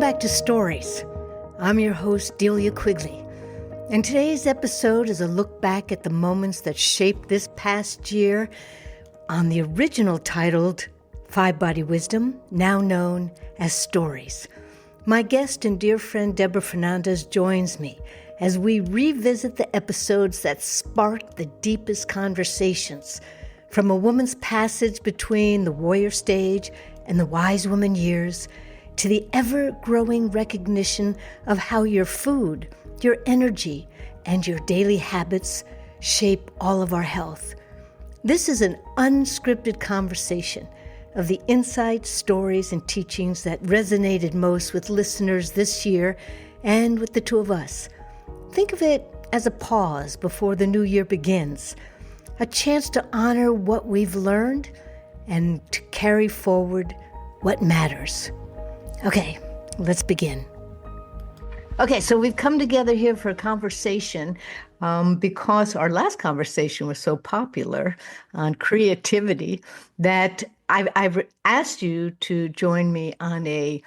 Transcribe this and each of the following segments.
back to Stories. I'm your host, Delia Quigley, and today's episode is a look back at the moments that shaped this past year on the original titled Five Body Wisdom, now known as Stories. My guest and dear friend Debra Fernandez joins me as we revisit the episodes that sparked the deepest conversations, from a woman's passage between the warrior stage and the wise woman years, to the ever-growing recognition of how your food, your energy, and your daily habits shape all of our health. This is an unscripted conversation of the insights, stories, and teachings that resonated most with listeners this year and with the two of us. Think of it as a pause before the new year begins, a chance to honor what we've learned and to carry forward what matters. Okay, let's begin. Okay, so we've come together here for a conversation because our last conversation was so popular on creativity that I've asked you to join me on a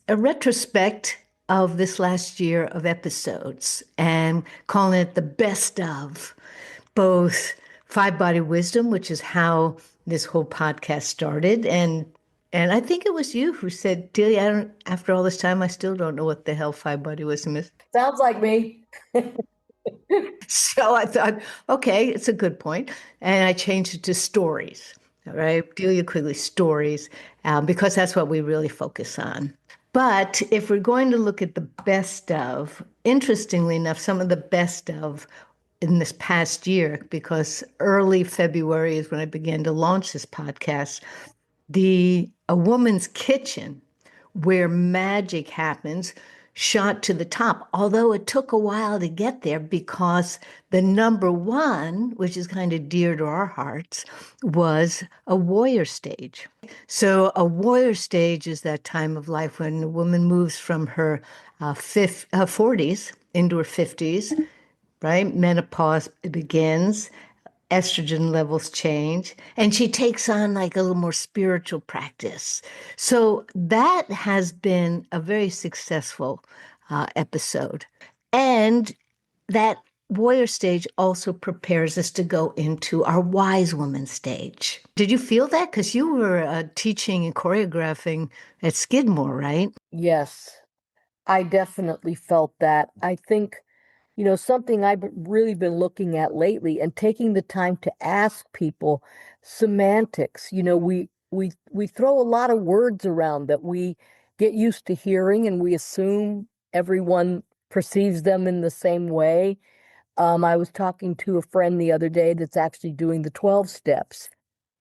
retrospect of this last year of episodes and calling it the best of both Five Body Wisdom, which is how this whole podcast started, and I think it was you who said, Delia, after all this time, I still don't know what the hell Five Body Wisdom is. Sounds like me. So I thought, okay, it's a good point. And I changed it to stories, all right? Delia Quigley stories, because that's what we really focus on. But if we're going to look at the best of, interestingly enough, some of the best of in this past year, because early February is when I began to launch this podcast, A Woman's Kitchen, where magic happens, shot to the top, although it took a while to get there because the number one, which is kind of dear to our hearts, was a warrior stage. So a warrior stage is that time of life when a woman moves from her 40s into her 50s, right? Menopause begins. Estrogen levels change, and she takes on like a little more spiritual practice. So that has been a very successful episode. And that warrior stage also prepares us to go into our wise woman stage. Did you feel that? Because you were teaching and choreographing at Skidmore, right? Yes, I definitely felt that. I think, something I've really been looking at lately and taking the time to ask people semantics. We throw a lot of words around that we get used to hearing, and we assume everyone perceives them in the same way. I was talking to a friend the other day that's actually doing the 12 steps,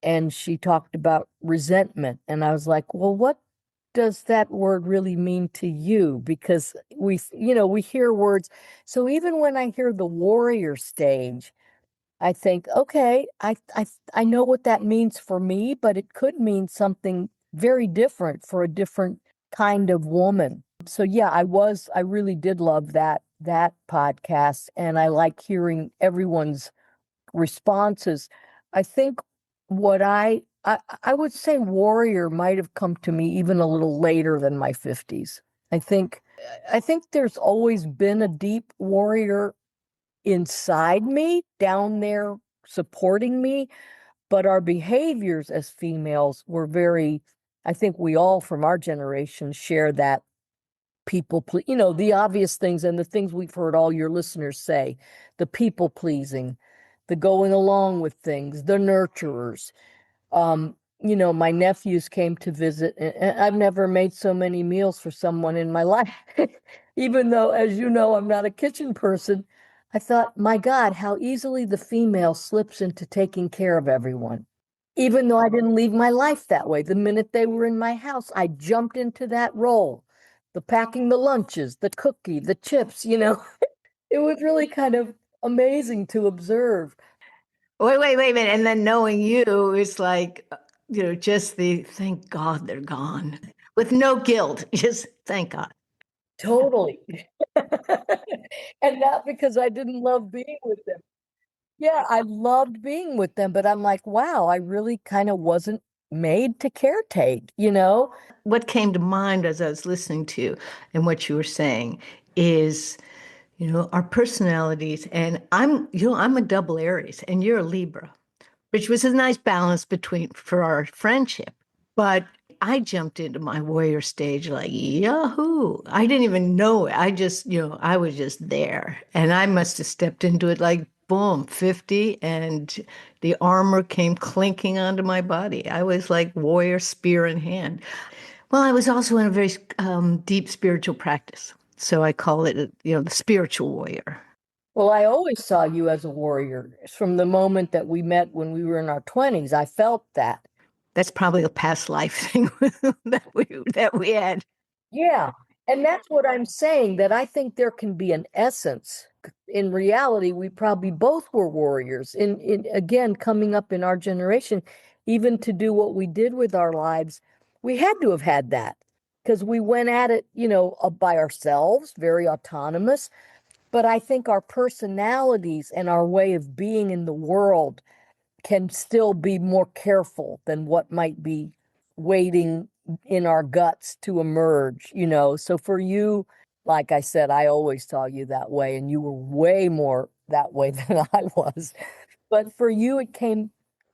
and she talked about resentment. And I was like, well, what does that word really mean to you? Because we hear words. So even when I hear the warrior stage, I think, okay, I know what that means for me, but it could mean something very different for a different kind of woman. So yeah, I really did love that podcast, and I like hearing everyone's responses. I think what I would say warrior might have come to me even a little later than my 50s. I think there's always been a deep warrior inside me, down there supporting me, but our behaviors as females were very, I think we all from our generation share that the obvious things and the things we've heard all your listeners say, the people pleasing, the going along with things, the nurturers. My nephews came to visit, and I've never made so many meals for someone in my life. Even though, as you know, I'm not a kitchen person, I thought, my God, how easily the female slips into taking care of everyone. Even though I didn't leave my life that way. The minute they were in my house, I jumped into that role. The packing the lunches, the cookie, the chips, It was really kind of amazing to observe. Wait a minute. And then knowing you is like, just the thank God they're gone with no guilt. Just thank God. Totally. And not because I didn't love being with them. Yeah, I loved being with them, but I'm like, wow, I really kind of wasn't made to caretake, you know? What came to mind as I was listening to you and what you were saying is, our personalities. And I'm a double Aries and you're a Libra, which was a nice balance between for our friendship. But I jumped into my warrior stage like Yahoo. I didn't even know it. I just, I was just there. And I must have stepped into it like boom, 50, and the armor came clinking onto my body. I was like warrior spear in hand. Well, I was also in a very deep spiritual practice. So I call it, the spiritual warrior. Well, I always saw you as a warrior from the moment that we met when we were in our 20s. I felt that. That's probably a past life thing that we had. Yeah. And that's what I'm saying, that I think there can be an essence. In reality, we probably both were warriors. In again, coming up in our generation, even to do what we did with our lives, we had to have had that because we went at it, by ourselves, very autonomous. But I think our personalities and our way of being in the world can still be more careful than what might be waiting in our guts to emerge. So for you, like I said, I always saw you that way, and you were way more that way than I was. But for you, it came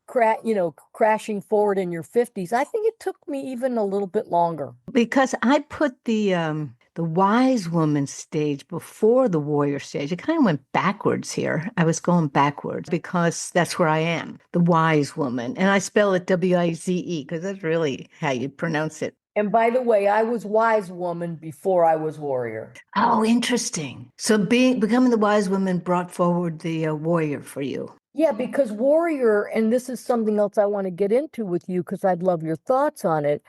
crashing forward in your 50s. I think it took me even a little bit longer. Because I put the wise woman stage before the warrior stage. It kind of went backwards here. I was going backwards because that's where I am, the wise woman. And I spell it Wize because that's really how you pronounce it. And by the way, I was wise woman before I was warrior. Oh, interesting. So becoming the wise woman brought forward the warrior for you. Yeah, because warrior, and this is something else I want to get into with you because I'd love your thoughts on it.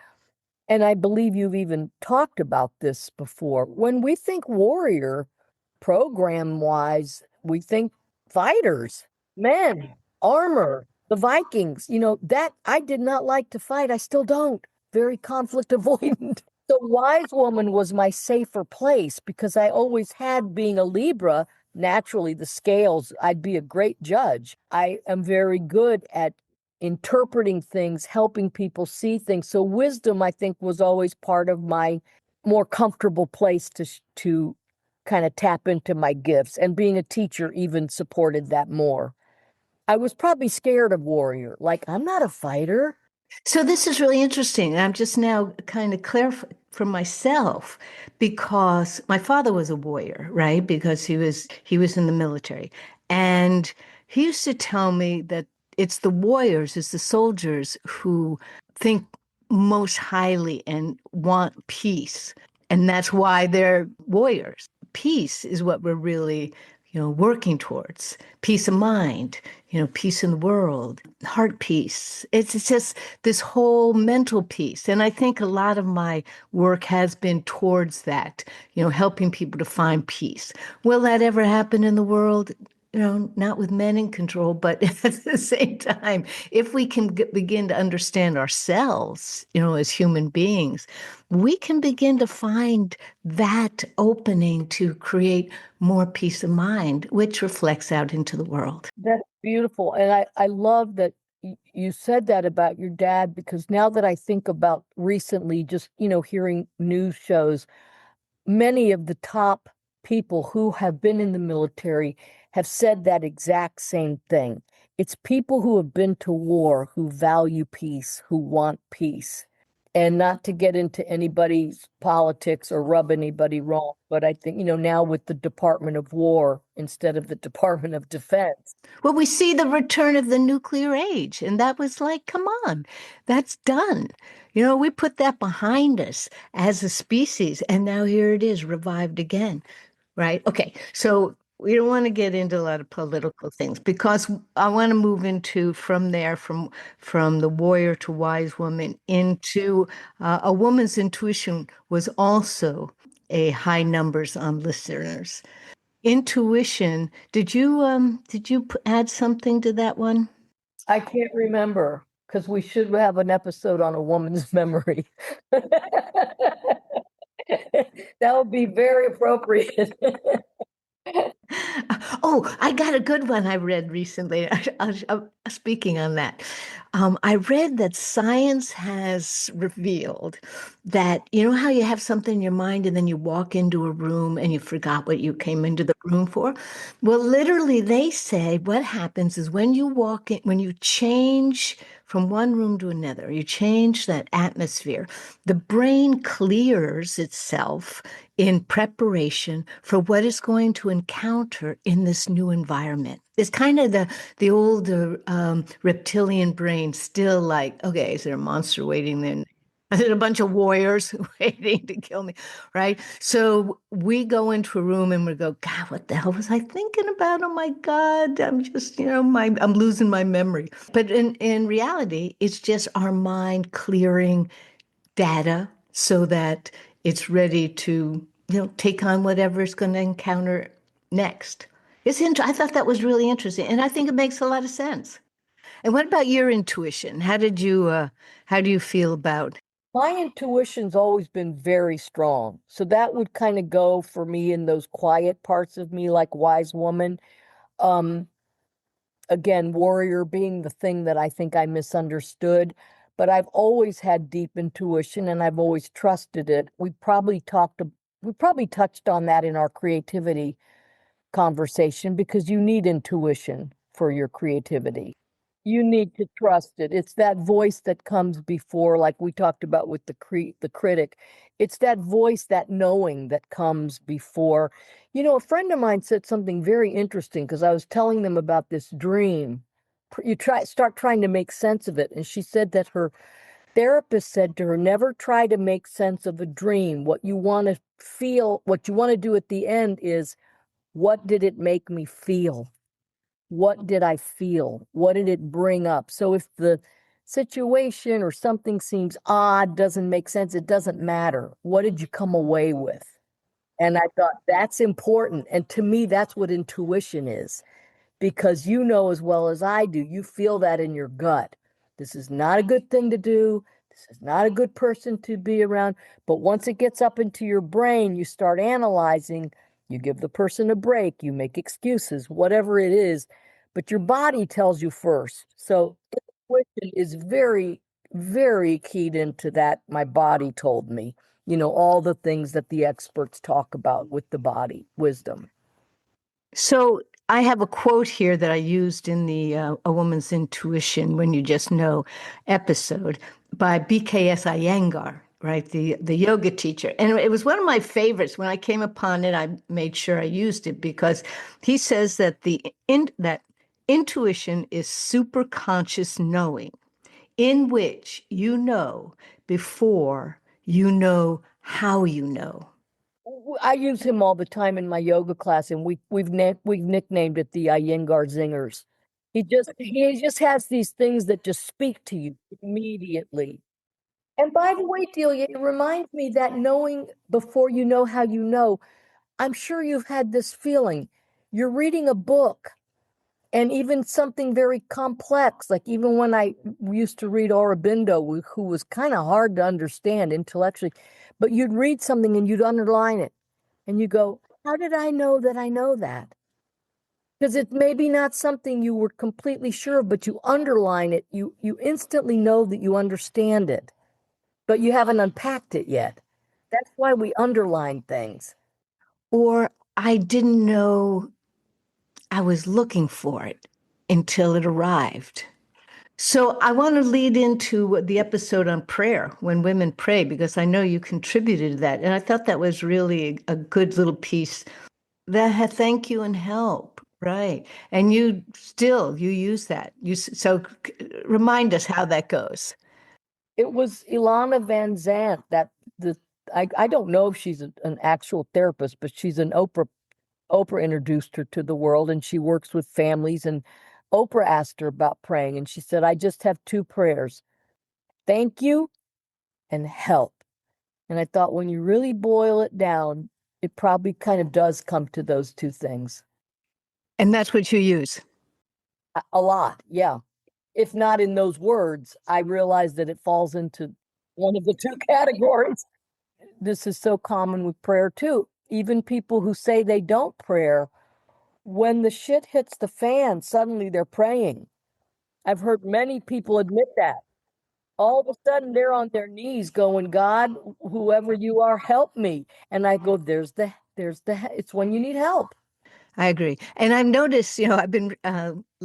And I believe you've even talked about this before. When we think warrior, program wise, we think fighters, men, armor, the Vikings. That I did not like to fight. I still don't. Very conflict avoidant. The wise woman was my safer place because I always had, being a Libra, naturally the scales, I'd be a great judge. I am very good at interpreting things, helping people see things. So wisdom, I think, was always part of my more comfortable place to kind of tap into my gifts. And being a teacher even supported that more. I was probably scared of warrior. Like, I'm not a fighter. So this is really interesting. I'm just now kind of clarifying for myself because my father was a warrior, right? Because he was in the military. And he used to tell me that it's the warriors, it's the soldiers who think most highly and want peace. And that's why they're warriors. Peace is what we're really, working towards. Peace of mind, peace in the world, heart peace. It's just this whole mental peace. And I think a lot of my work has been towards that, helping people to find peace. Will that ever happen in the world? Not with men in control, but at the same time, if we can begin to understand ourselves, as human beings, we can begin to find that opening to create more peace of mind, which reflects out into the world. That's beautiful. And I love that you said that about your dad, because now that I think about recently, just, hearing news shows, many of the top people who have been in the military have said that exact same thing. It's people who have been to war, who value peace, who want peace. And not to get into anybody's politics or rub anybody wrong, but I think, now with the Department of War instead of the Department of Defense. Well, we see the return of the nuclear age, and that was like, come on, that's done. We put that behind us as a species, and now here it is, revived again, right? Okay, so we don't want to get into a lot of political things because I want to move into from there, from the warrior to wise woman into a woman's intuition was also a high numbers on listeners. Intuition. Did you add something to that one? I can't remember because we should have an episode on a woman's memory. That would be very appropriate. Oh, I got a good one I read recently. Speaking on that, I read that science has revealed that, you know how you have something in your mind and then you walk into a room and you forgot what you came into the room for? Well, literally, they say what happens is when you walk in, when you change from one room to another, you change that atmosphere, the brain clears itself in preparation for what it's going to encounter in this new environment. It's kind of the older reptilian brain still like, okay, is there a monster waiting there? Is it a bunch of warriors waiting to kill me? Right. So we go into a room and we go, God, what the hell was I thinking about? Oh my God, I'm just, I'm losing my memory. But in reality, it's just our mind clearing data so that it's ready to, take on whatever it's going to encounter next. I thought that was really interesting, and I think it makes a lot of sense. And what about your intuition? How do you feel about? My intuition's always been very strong. So that would kind of go for me in those quiet parts of me, like wise woman. Um, again, warrior being the thing that I think I misunderstood. But I've always had deep intuition and I've always trusted it. We probably touched on that in our creativity conversation because you need intuition for your creativity. You need to trust it. It's that voice that comes before, like we talked about with the critic. It's that voice, that knowing that comes before. You know, a friend of mine said something very interesting because I was telling them about this dream. Start trying to make sense of it. And she said that her therapist said to her, never try to make sense of a dream. What you want to feel, what you want to do at the end is, what did it make me feel? What did I feel? What did it bring up? So if the situation or something seems odd, doesn't make sense, it doesn't matter. What did you come away with? And I thought that's important. And to me, that's what intuition is because you know as well as I do, you feel that in your gut. This is not a good thing to do. This is not a good person to be around. But once it gets up into your brain, you start analyzing, you give the person a break, you make excuses, whatever it is, but your body tells you first. So intuition is very, very keyed into that. My body told me, all the things that the experts talk about with the body, wisdom. So I have a quote here that I used in the A Woman's Intuition When You Just Know episode by BKS Iyengar, right? The yoga teacher. And it was one of my favorites. When I came upon it, I made sure I used it because he says that that intuition is super conscious knowing in which you know before you know how you know. I use him all the time in my yoga class, and we've nicknamed it the Iyengar Zingers. He just has these things that just speak to you immediately. And by the way, Delia, it reminds me that knowing before you know how you know, I'm sure you've had this feeling. You're reading a book and even something very complex, like even when I used to read Aurobindo, who was kind of hard to understand intellectually, but you'd read something and you'd underline it and you go, how did I know that I know that? Because it's maybe not something you were completely sure of, but you underline it, you instantly know that you understand it, but you haven't unpacked it yet. That's why we underline things. Or I didn't know I was looking for it until it arrived. So I want to lead into the episode on prayer, when women pray, because I know you contributed to that. And I thought that was really a good little piece that had thank you and help. Right. And you use that. Remind us how that goes. It was Ilana Van Zant that the I don't know if she's an actual therapist, but she's an Oprah introduced her to the world and she works with families and Oprah asked her about praying and she said, I just have two prayers. Thank you and help. And I thought when you really boil it down, it probably kind of does come to those two things. And that's what you use. A lot, yeah. If not in those words, I realize that it falls into one of the two categories. This is so common with prayer too. Even people who say they don't prayer, when the shit hits the fan, suddenly they're praying. I've heard many people admit that. All of a sudden, they're on their knees going, God, whoever you are, help me. And I go, it's when you need help. I agree. And I've noticed, I've been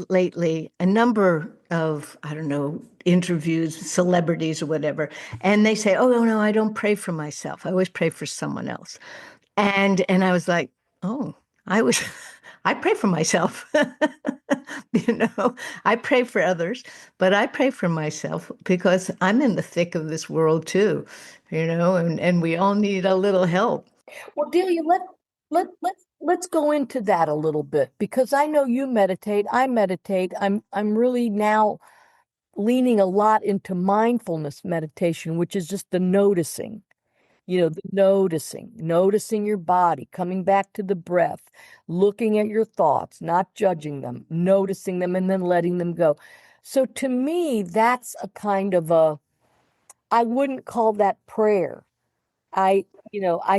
lately a number of, I don't know, interviews, celebrities or whatever, and they say, oh, no, I don't pray for myself. I always pray for someone else. And I was like, oh, I was, I pray for myself. You know, I pray for others, but I pray for myself because I'm in the thick of this world too, and we all need a little help. Well, Delia, let's go into that a little bit because I know you meditate. I meditate. I'm really now leaning a lot into mindfulness meditation, which is just the noticing. The noticing your body, coming back to the breath, looking at your thoughts, not judging them, noticing them, and then letting them go. So to me, that's a kind of I wouldn't call that prayer. I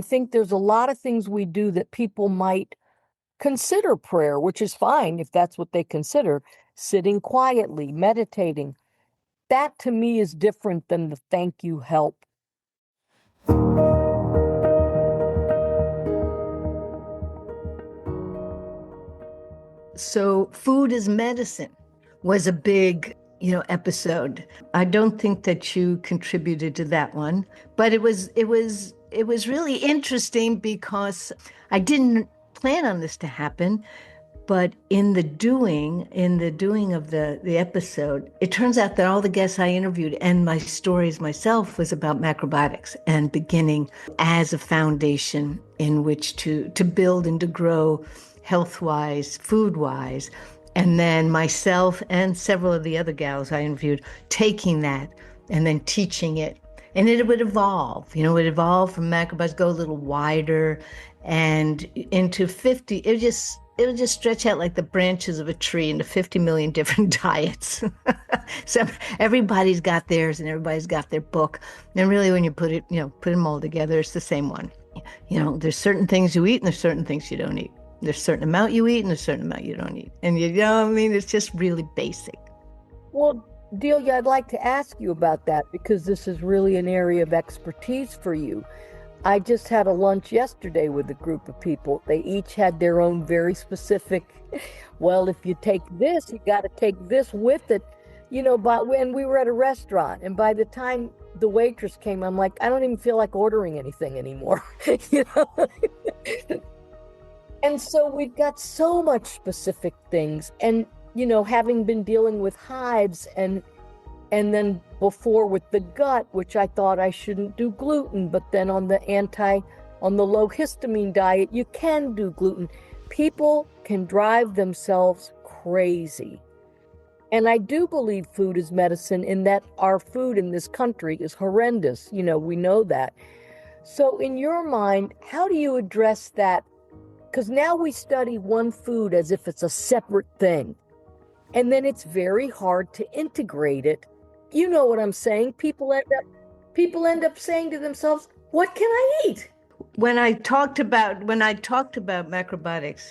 think there's a lot of things we do that people might consider prayer, which is fine if that's what they consider, sitting quietly, meditating. That to me is different than the thank you help. So food is medicine was a big, episode. I don't think that you contributed to that one, but it was really interesting because I didn't plan on this to happen. But in the doing of the episode, it turns out that all the guests I interviewed and my stories myself was about macrobiotics and beginning as a foundation in which to build and to grow health-wise, food-wise. And then myself and several of the other gals I interviewed taking that and then teaching it. And it would evolve, it would evolve from macrobiotics, go a little wider and into 50. It would just stretch out like the branches of a tree into 50 million different diets. So everybody's got theirs and everybody's got their book. And really when you put them all together, it's the same one. There's certain things you eat and there's certain things you don't eat. There's a certain amount you eat and there's a certain amount you don't eat. And it's just really basic. Well, Delia, I'd like to ask you about that because this is really an area of expertise for you. I just had a lunch yesterday with a group of people. They each had their own very specific, well, if you take this, you got to take this with it. But when we were at a restaurant, and by the time the waitress came, I'm like, I don't even feel like ordering anything anymore. you know? And so we've got so much specific things. And, having been dealing with hives and then before with the gut, which I thought I shouldn't do gluten, but then on the low histamine diet, you can do gluten. People can drive themselves crazy. And I do believe food is medicine in that our food in this country is horrendous. We know that. So in your mind, how do you address that? Because now we study one food as if it's a separate thing. And then it's very hard to integrate it. You know what I'm saying? People end up saying to themselves, what can I eat? When I talked about macrobiotics,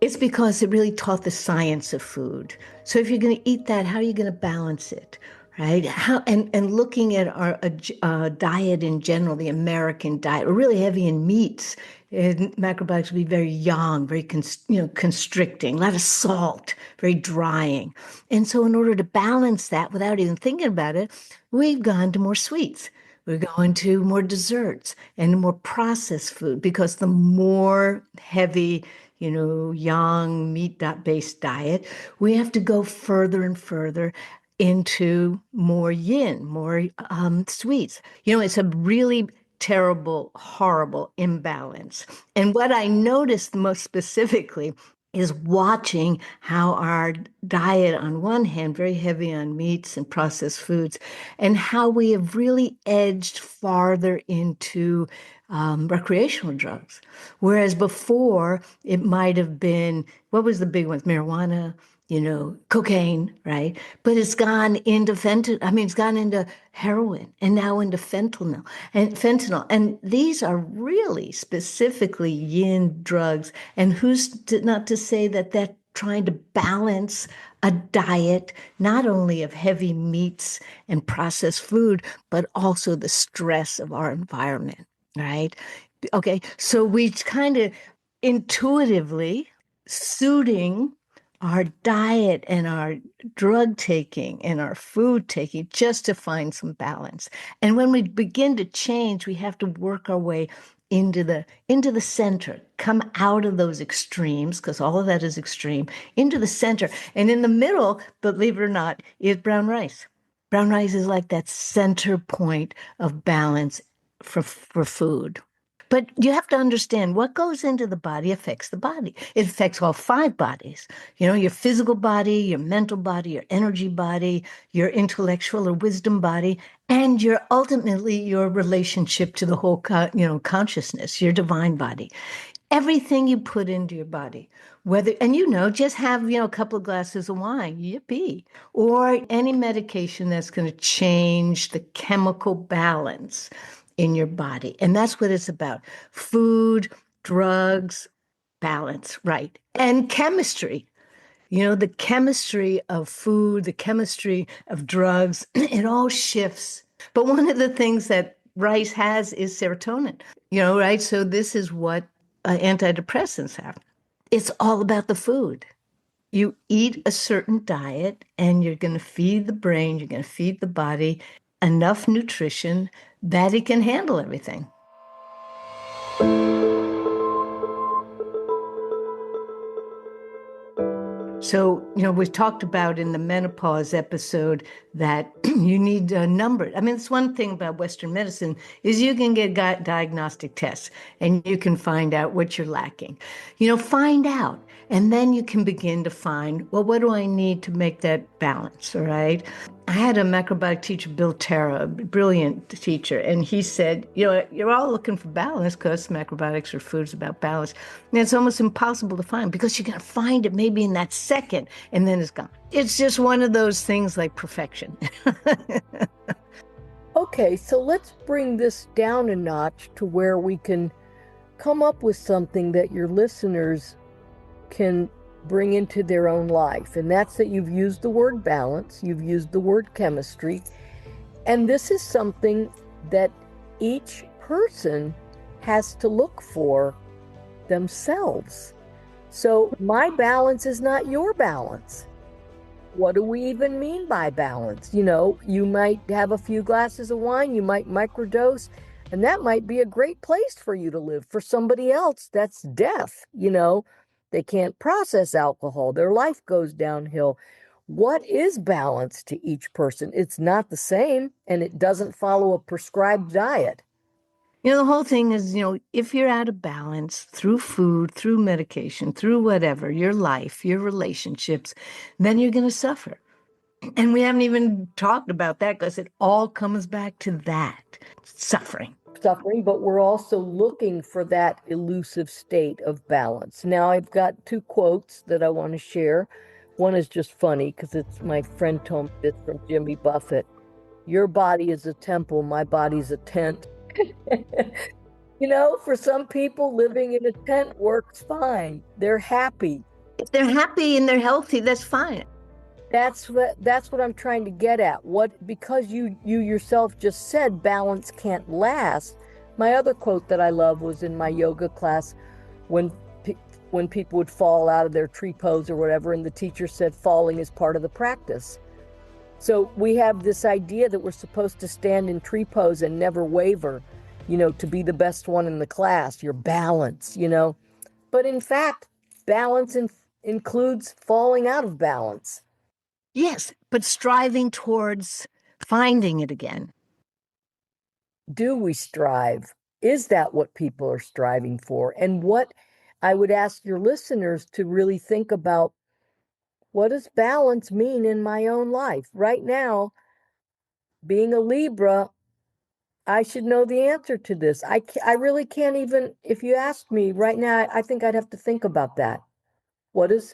it's because it really taught the science of food. So if you're going to eat that, how are you going to balance it? Right? And looking at our diet in general, the American diet, we're really heavy in meats. And macrobiotics would be very young, very constricting, a lot of salt, very drying. And so in order to balance that without even thinking about it, we've gone to more sweets. We're going to more desserts and more processed food because the more heavy, young meat-based diet, we have to go further and further into more yin, more sweets. It's a really terrible, horrible imbalance. And what I noticed most specifically is watching how our diet, on one hand, very heavy on meats and processed foods, and how we have really edged farther into recreational drugs. Whereas before, it might have been, what was the big ones? Marijuana, cocaine, right? But it's gone into it's gone into heroin and now into fentanyl. And these are really specifically yin drugs. And who's not to say that trying to balance a diet, not only of heavy meats and processed food, but also the stress of our environment, right? Okay, so we kind of intuitively suiting our diet and our drug taking and our food taking just to find some balance. And when we begin to change, we have to work our way into the center, come out of those extremes, because all of that is extreme, into the center. And in the middle, believe it or not, is brown rice. Brown rice is like that center point of balance for food. But you have to understand what goes into the body affects the body. It affects all five bodies, your physical body, your mental body, your energy body, your intellectual or wisdom body, and your ultimately your relationship to the whole, consciousness, your divine body. Everything you put into your body, whether, and just have, a couple of glasses of wine, yippee, or any medication that's going to change the chemical balance in your body. And that's what it's about. Food, drugs, balance, right? And chemistry. The chemistry of food, the chemistry of drugs, it all shifts. But one of the things that rice has is serotonin, right? So this is what antidepressants have. It's all about the food. You eat a certain diet and you're going to feed the brain, you're going to feed the body enough nutrition that it can handle everything. So, we've talked about in the menopause episode that you need a number. I mean, it's one thing about Western medicine is you can get diagnostic tests and you can find out what you're lacking. Find out. And then you can begin to find, well, what do I need to make that balance, all right? I had a macrobiotic teacher, Bill Terra, a brilliant teacher, and he said, you're all looking for balance because macrobiotics or foods about balance. And it's almost impossible to find because you're going to find it maybe in that second and then it's gone. It's just one of those things like perfection. Okay, so let's bring this down a notch to where we can come up with something that your listeners can bring into their own life. And that's that you've used the word balance, you've used the word chemistry, and this is something that each person has to look for themselves. So my balance is not your balance. What do we even mean by balance? You might have a few glasses of wine, you might microdose, and that might be a great place for you to live. For somebody else, that's death. They can't process alcohol, their life goes downhill. What is balance to each person? It's not the same, and it doesn't follow a prescribed diet. The whole thing is, if you're out of balance through food, through medication, through whatever, your life, your relationships, then you're going to suffer. And we haven't even talked about that because it all comes back to that suffering. But we're also looking for that elusive state of balance. Now, I've got two quotes that I want to share. One is just funny because it's my friend told me this from Jimmy Buffett. Your body is a temple, my body's a tent. For some people, living in a tent works fine. They're happy. If they're happy and they're healthy, that's fine. That's what I'm trying to get at. Because you yourself just said balance can't last. My other quote that I love was in my yoga class when people would fall out of their tree pose or whatever, and the teacher said falling is part of the practice. So we have this idea that we're supposed to stand in tree pose and never waver, to be the best one in the class, your balance, But in fact, balance includes falling out of balance. Yes, but striving towards finding it again. Do we strive? Is that what people are striving for? And what I would ask your listeners to really think about, what does balance mean in my own life? Right now, being a Libra, I should know the answer to this. I really can't even, if you asked me right now, I think I'd have to think about that. What is,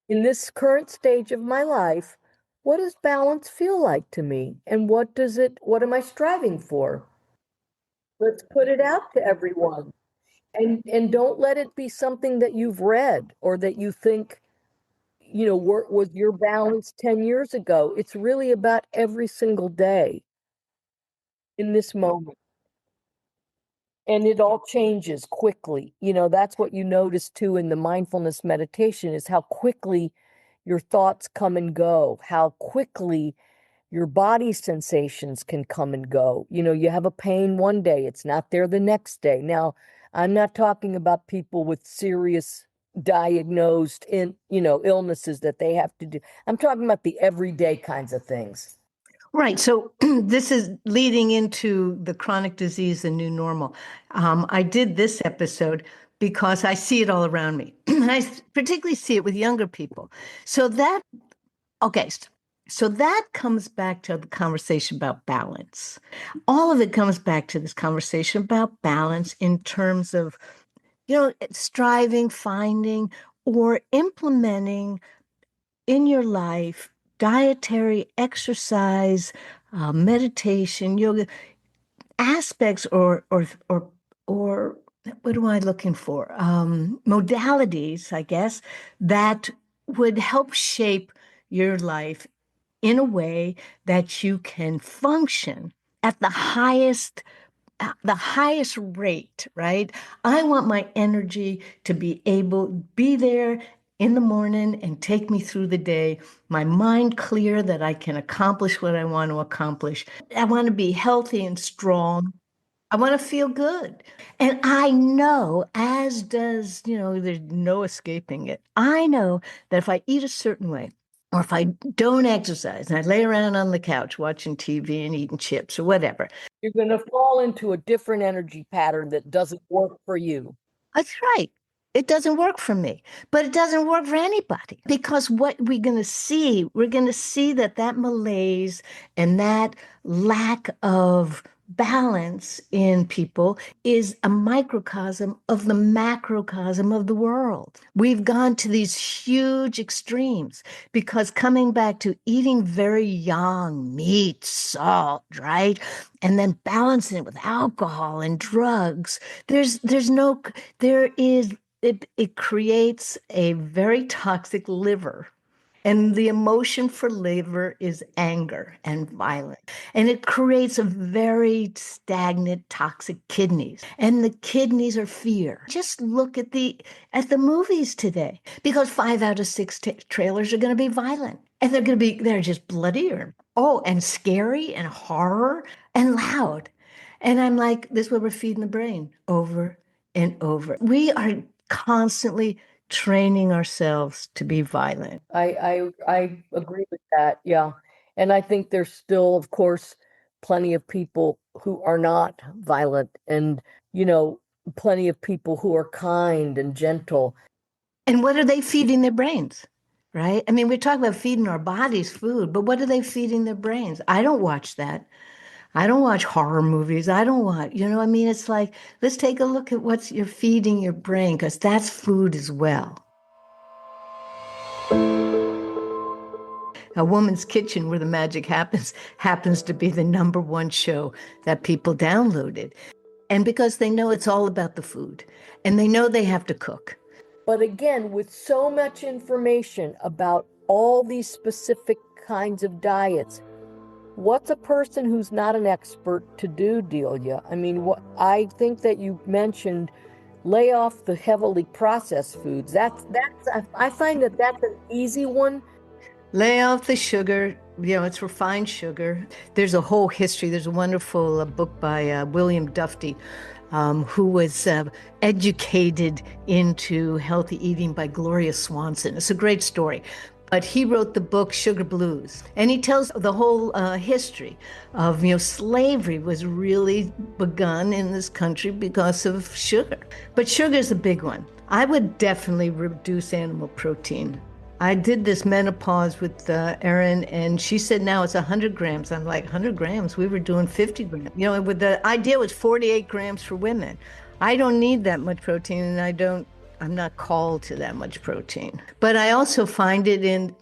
in this current stage of my life, what does balance feel like to me? And what am I striving for? Let's put it out to everyone. And don't let it be something that you've read or that you think was your balance 10 years ago? It's really about every single day in this moment. And it all changes quickly. That's what you notice too in the mindfulness meditation is how quickly your thoughts come and go, how quickly your body sensations can come and go. You have a pain one day, it's not there the next day. Now, I'm not talking about people with serious diagnosed illnesses that they have to do. I'm talking about the everyday kinds of things. Right. So this is leading into the chronic disease, the new normal. I did this episode because I see it all around me. And I particularly see it with younger people. So okay. So that comes back to the conversation about balance. All of it comes back to this conversation about balance in terms of, striving, finding, or implementing in your life dietary, exercise, meditation, yoga aspects, or what am I looking for? Modalities, I guess, that would help shape your life in a way that you can function at the highest rate, right? I want my energy to be there in the morning and take me through the day, my mind clear that I can accomplish what I want to accomplish. I want to be healthy and strong. I want to feel good. And I know, as does, there's no escaping it. I know that if I eat a certain way, or if I don't exercise and I lay around on the couch watching TV and eating chips or whatever, you're going to fall into a different energy pattern that doesn't work for you. that's right. It doesn't work for me, but it doesn't work for anybody because what we're going to see that malaise and that lack of balance in people is a microcosm of the macrocosm of the world. We've gone to these huge extremes because coming back to eating very young meat, salt, right? And then balancing it with alcohol and drugs. It creates a very toxic liver. And the emotion for liver is anger and violence. And it creates a very stagnant, toxic kidneys. And the kidneys are fear. Just look at the movies today, because 5 out of 6 trailers are going to be violent. And they're just bloody and scary and horror and loud. And I'm like, this is what we're feeding the brain over and over. We are constantly training ourselves to be violent. I agree with that. Yeah. And I think there's still, of course, plenty of people who are not violent and, plenty of people who are kind and gentle. And what are they feeding their brains? Right? I mean, we're talking about feeding our bodies food, but what are they feeding their brains? I don't watch that. I don't watch horror movies. I don't watch, it's like, let's take a look at what you're feeding your brain, because that's food as well. A Woman's Kitchen, Where the Magic happens to be the #1 show that people downloaded. And because they know it's all about the food and they know they have to cook. But again, with so much information about all these specific kinds of diets, what's a person who's not an expert to do, Delia? I mean, I think that you mentioned lay off the heavily processed foods. I find that that's an easy one. Lay off the sugar. It's refined sugar. There's a whole history. There's a wonderful book by William Duffy, who was educated into healthy eating by Gloria Swanson. It's a great story. But he wrote the book Sugar Blues, and he tells the whole history of, slavery was really begun in this country because of sugar. But sugar is a big one. I would definitely reduce animal protein. I did this menopause with Erin, and she said now it's 100 grams. I'm like, 100 grams? We were doing 50 grams. With the idea was 48 grams for women. I don't need that much protein, and I don't I'm not called to that much protein. But I also find it in,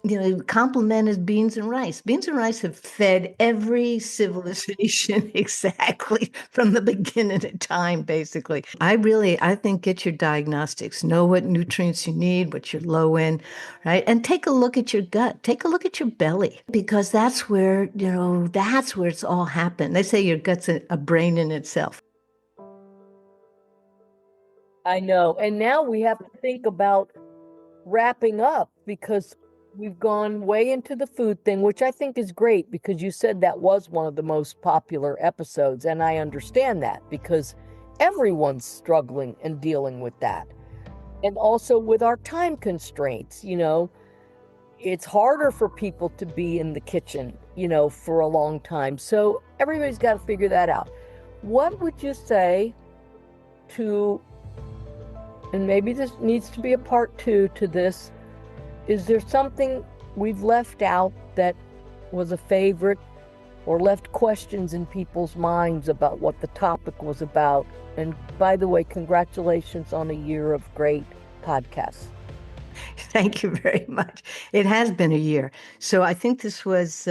complemented beans and rice. Beans and rice have fed every civilization exactly from the beginning of time, basically. I think get your diagnostics, know what nutrients you need, what you're low in, right? And take a look at your gut, take a look at your belly, because that's where it's all happened. They say your gut's a brain in itself. I know. And now we have to think about wrapping up because we've gone way into the food thing, which I think is great because you said that was one of the most popular episodes. And I understand that because everyone's struggling and dealing with that. And also with our time constraints, it's harder for people to be in the kitchen, for a long time. So everybody's got to figure that out. What would you say to, and maybe this needs to be a part two to this, is there something we've left out that was a favorite or left questions in people's minds about what the topic was about? And by the way, congratulations on a year of great podcasts. Thank you very much. It has been a year. So I think this was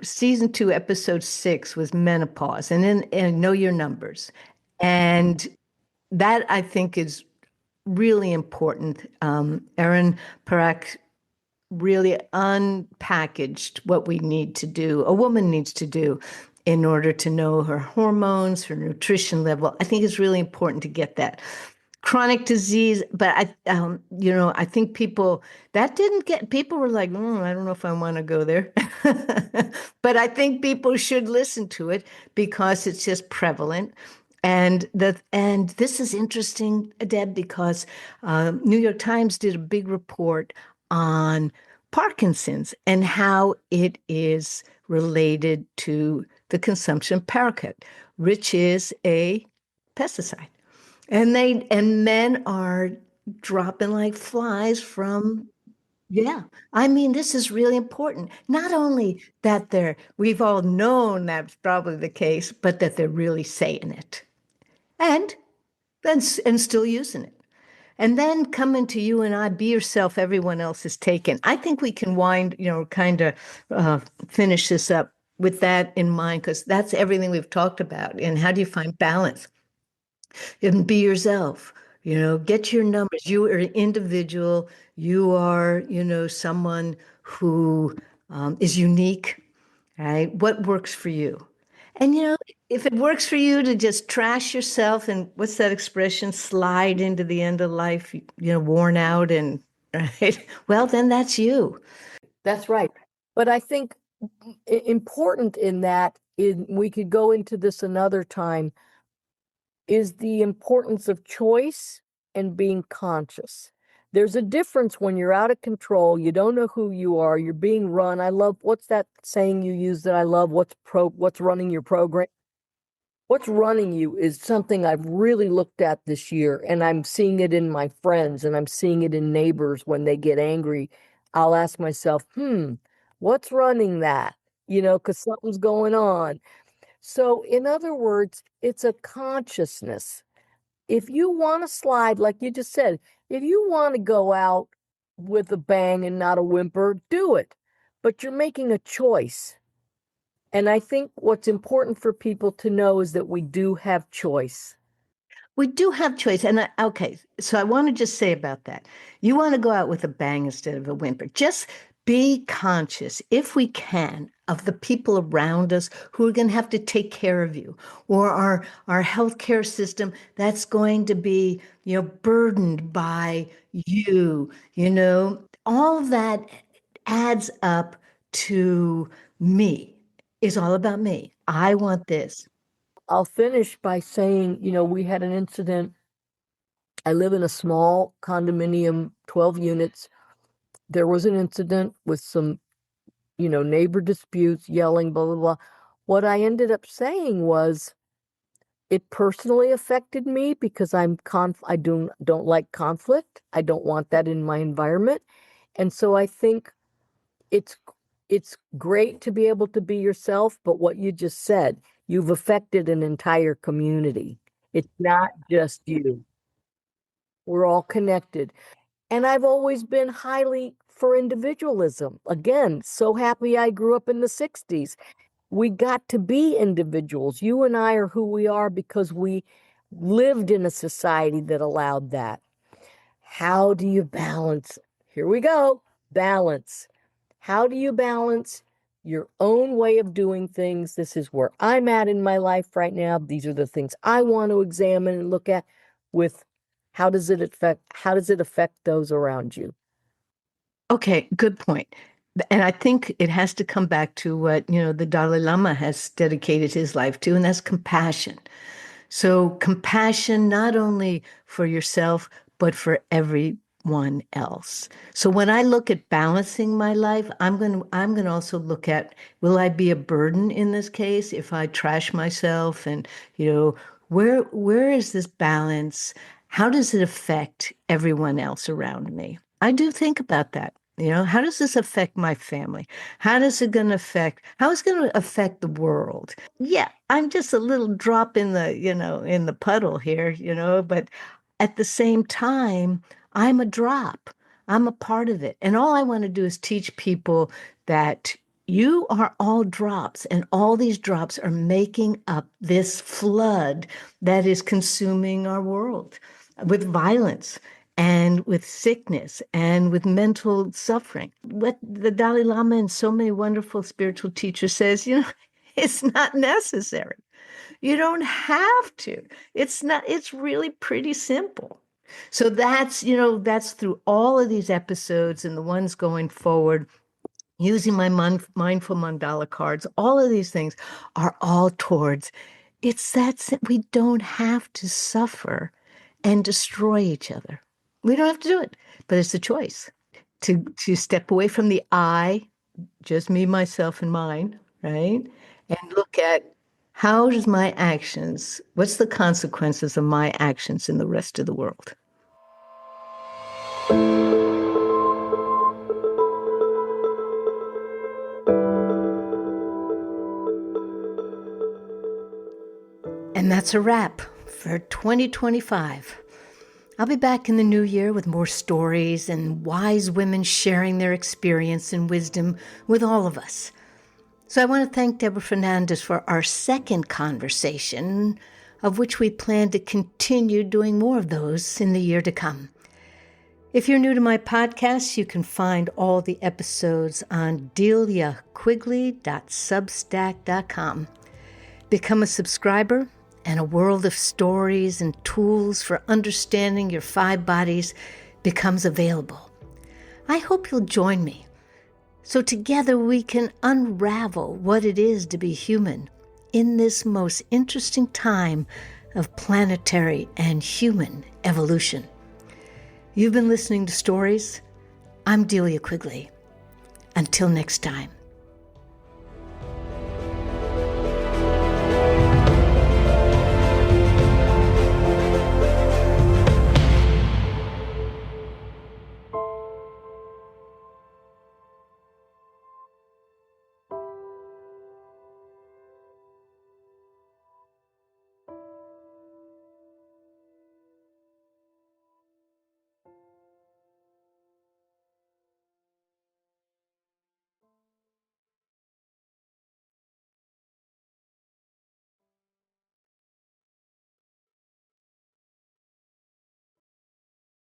season 2, episode 6 was menopause, and know your numbers. And that I think is really important. Erin Parak really unpackaged what we need to do, a woman needs to do in order to know her hormones, her nutrition level. I think it's really important to get that. Chronic disease, but I think people were like, I don't know if I want to go there. But I think people should listen to it because it's just prevalent. And this is interesting, Deb, because New York Times did a big report on Parkinson's and how it is related to the consumption of paraquat, which is a pesticide. And men are dropping like flies from, yeah. I mean, this is really important. Not only that we've all known that's probably the case, but that they're really saying it and and still using it. And then coming to you and I, be yourself, everyone else is taken. I think we can kind of finish this up with that in mind, because that's everything we've talked about. And how do you find balance? And be yourself, get your numbers. You are an individual. You are, someone who is unique, right? What works for you? And, if it works for you to just trash yourself and what's that expression, slide into the end of life, worn out and, right? Well, then that's you. That's right. But I think important in that, we could go into this another time, is the importance of choice and being conscious. There's a difference when you're out of control, you don't know who you are, you're being run. I love, what's that saying you use that I love? What's running your program? What's running you is something I've really looked at this year, and I'm seeing it in my friends and I'm seeing it in neighbors when they get angry. I'll ask myself, what's running that? Because something's going on. So, in other words, it's a consciousness. If you want to slide, like you just said, if you want to go out with a bang and not a whimper, do it. But you're making a choice. And I think what's important for people to know is that we do have choice. We do have choice. Okay, so I want to just say about that. You want to go out with a bang instead of a whimper. Just be conscious, if we can, of the people around us who are going to have to take care of you, or our healthcare system that's going to be, burdened by you. All of that adds up to me. Is all about me. I want this. I'll finish by saying, we had an incident. I live in a small condominium, 12 units. There was an incident with some, neighbor disputes, yelling, blah, blah, blah. What I ended up saying was, it personally affected me because I don't like conflict. I don't want that in my environment. And so I think it's it's great to be able to be yourself, but what you just said, you've affected an entire community. It's not just you. We're all connected. And I've always been highly for individualism. Again, so happy I grew up in the 60s. We got to be individuals. You and I are who we are because we lived in a society that allowed that. How do you balance? Here we go. Balance. How do you balance your own way of doing things? This is where I'm at in my life right now. These are the things I want to examine and look at with how does it affect those around you? Okay, good point. And I think it has to come back to what, the Dalai Lama has dedicated his life to, and that's compassion. So compassion not only for yourself, but for everyone else. So when I look at balancing my life, I'm going to also look at, will I be a burden in this case if I trash myself? And, where is this balance? How does it affect everyone else around me? I do think about that. How does this affect my family? How is it going to affect the world? Yeah, I'm just a little drop in the puddle here, but at the same time, I'm a drop. I'm a part of it. And all I want to do is teach people that you are all drops, and all these drops are making up this flood that is consuming our world with violence and with sickness and with mental suffering. What the Dalai Lama and so many wonderful spiritual teachers says, it's not necessary. You don't have to. It's really pretty simple. So that's through all of these episodes and the ones going forward, using my mindful mandala cards, all of these things are all towards we don't have to suffer and destroy each other. We don't have to do it, but it's a choice to step away from the I, just me, myself, and mine, right? And look at what's the consequences of my actions in the rest of the world? And that's a wrap for 2025. I'll be back in the new year with more stories and wise women sharing their experience and wisdom with all of us. So I want to thank Debra Fernandez for our second conversation, of which we plan to continue doing more of those in the year to come. If you're new to my podcast, you can find all the episodes on deliaquigley.substack.com. Become a subscriber, and a world of stories and tools for understanding your 5 bodies becomes available. I hope you'll join me, so together we can unravel what it is to be human in this most interesting time of planetary and human evolution. You've been listening to Stories. I'm Delia Quigley. Until next time.